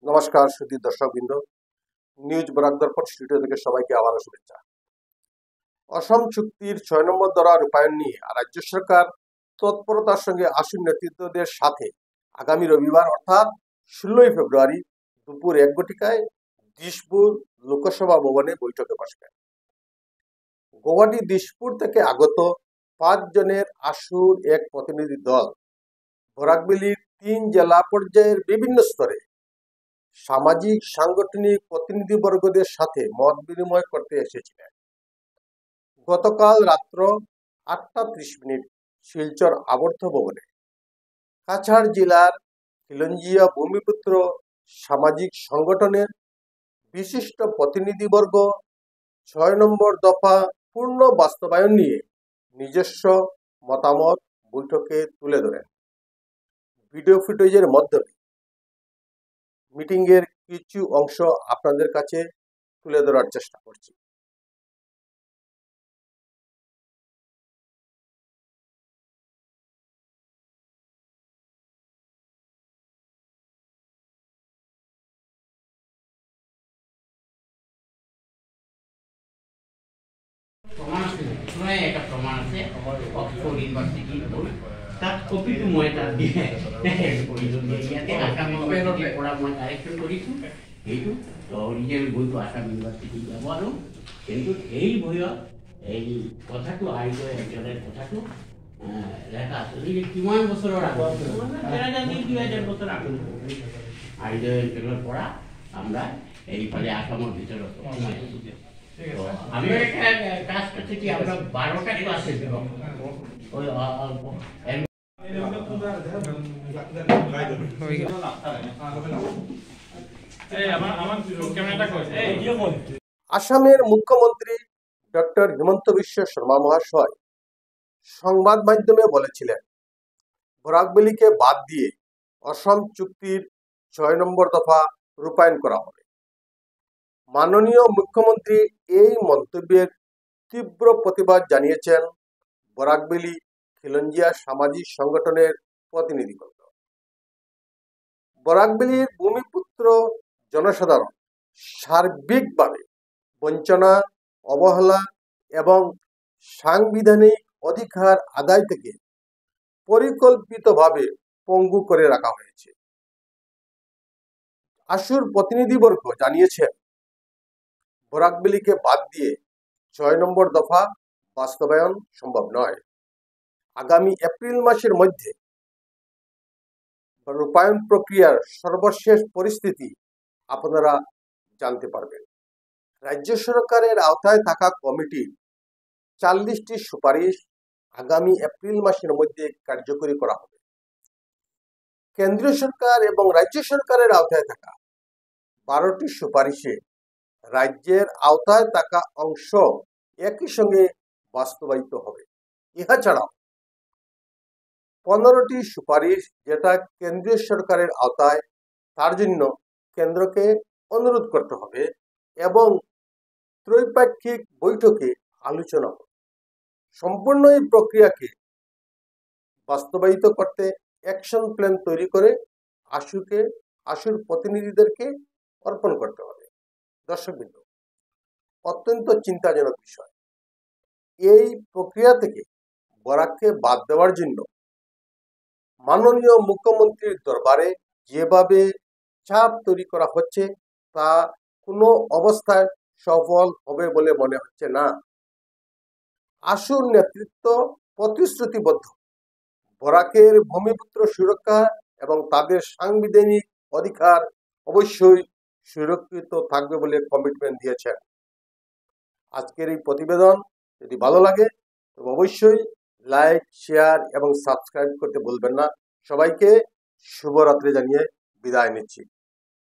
নমস্কার সুধী দর্শকবৃন্দ, নিউজ বরাক দর্পণ স্টুডিও থেকে সবাইকে আবারও শুভেচ্ছা। অসম চুক্তির ৬ নম্বর দফা রূপায়ণ নিয়ে রাজ্য সরকার তৎপরতার সঙ্গে আসুন নেতৃত্বদের সাথে আগামী রবিবার অর্থাৎ ১৬ই ফেব্রুয়ারি দুপুর ১ ঘটিকায় দিশপুর লোকসভা ভবনে বৈঠকে বসবেন। গৌহাটি দিশপুর থেকে আগত ৫ জনের আসুর এক প্রতিনিধি দল বরাকভ্যালির ৩ জেলা পর্যায়ের বিভিন্ন স্তরে সামাজিক সাংগঠনিক প্রতিনিধিবর্গদের সাথে মত বিনিময় করতে এসেছিলেন। গতকাল রাত্র ৮টা ৩০ শিলচর আবর্ত ভবনে কাছাড় জেলার খিলঞ্জিয়া ভূমিপুত্র সামাজিক সংগঠনের বিশিষ্ট প্রতিনিধিবর্গ ৬ নম্বর দফা পূর্ণ বাস্তবায়ন নিয়ে নিজস্ব মতামত বৈঠকে তুলে ধরেন। ভিডিও ফুটেজের মাধ্যমে মিটিংয়ের কিছু অংশ আপনাদের কাছে তুলে ধরার চেষ্টা করছি। এটা প্রমাণ আছে অক্সফোর্ড ইউনিভার্সিটিৰ তাত কপিটো মই তাত দিয়ে ইয়াতে আসাম ইউনিভাৰ্চিটিৰ পৰা মই কাৰেকশ্যন কৰিছোঁ সেইটো অৰিজিনেল বইটো আসাম ইউনিভাৰ্চিটি যাব আৰু কিন্তু এই বইত এই কথাটো আইগৈ একজনের কথাটো লেখা আছে যে কিমান বছৰৰ আগত ২০০০ বছৰ আগত আইগৈ একজনের পৰা আমরা এইফালে আসামৰ ভিতৰত সোমাইছোঁ। আমি একটা কাজ করছি কি আমরা 12টা ক্লাসে দেব ওই আসামের মুখ্যমন্ত্রী ডক্টর হিমন্ত বিশ্ব শর্মা মহাশয় সংবাদ মাধ্যমে বলেছিলেন, বরাকভ্যালিকে বাদ দিয়ে অসম চুক্তির ৬ নম্বর দফা রূপায়ণ করা হবে। মাননীয় মুখ্যমন্ত্রী এই মন্তব্যের তীব্র প্রতিবাদ জানিয়েছেন বরাকভ্যালি খিলঞ্জিয়া সামাজিক সংগঠনের প্রতিনিধিবৃন্দ। বরাকভ্যালির ভূমিপুত্র জনসাধারণ সার্বিকভাবে বঞ্চনা, অবহেলা এবং সাংবিধানিক অধিকার আদায় থেকে পরিকল্পিতভাবে পঙ্গু করে রাখা হয়েছে। আসুর প্রতিনিধিবর্গ জানিয়েছেন, বরাকভ্যালিকে বাদ দিয়ে ৬ নম্বর দফা বাস্তবায়ন সম্ভব নয়। আগামী এপ্রিল মাসের মধ্যে রূপায়ণ প্রক্রিয়ার সর্বশেষ পরিস্থিতি আপনারা জানতে পারবেন। রাজ্য সরকারের আওতায় থাকা কমিটির ৪০টি সুপারিশ আগামী এপ্রিল মাসের মধ্যে কার্যকরী করা হবে। কেন্দ্রীয় সরকার এবং রাজ্য সরকারের আওতায় থাকা ১২টি সুপারিশে রাজ্যের আওতায় থাকা অংশ একই সঙ্গে বাস্তবায়িত হবে। ইহা ছাড়াও ১৫টি সুপারিশ যেটা কেন্দ্রীয় সরকারের আওতায়, তার জন্য কেন্দ্রকে অনুরোধ করতে হবে এবং ত্রৈপাক্ষিক বৈঠকে আলোচনা হবে। সম্পূর্ণ এই প্রক্রিয়াকে বাস্তবায়িত করতে অ্যাকশন প্ল্যান তৈরি করে আসুর প্রতিনিধিদেরকে অর্পণ করতে হবে। দর্শকবৃন্দ, অত্যন্ত চিন্তাজনক বিষয়। এই প্রক্রিয়া থেকে বরাককে বাদ দেওয়ার জন্য মাননীয় মুখ্যমন্ত্রীর দরবারে যেভাবে চাপ তৈরি করা হচ্ছে তা কোনো অবস্থায় সফল হবে বলে মনে হচ্ছে না। আসুর নেতৃত্ব প্রতিশ্রুতিবদ্ধ বরাকের ভূমিপুত্র সুরক্ষা এবং তাদের সাংবিধানিক অধিকার অবশ্যই সুরক্ষিত থাকবে বলে কমিটমেন্ট দিয়েছেন। আজকের এই প্রতিবেদন যদি ভালো লাগে তবে অবশ্যই লাইক, শেয়ার এবং সাবস্ক্রাইব করতে ভুলবেন না। সবাইকে শুভরাত্রি জানিয়ে বিদায় নিচ্ছি।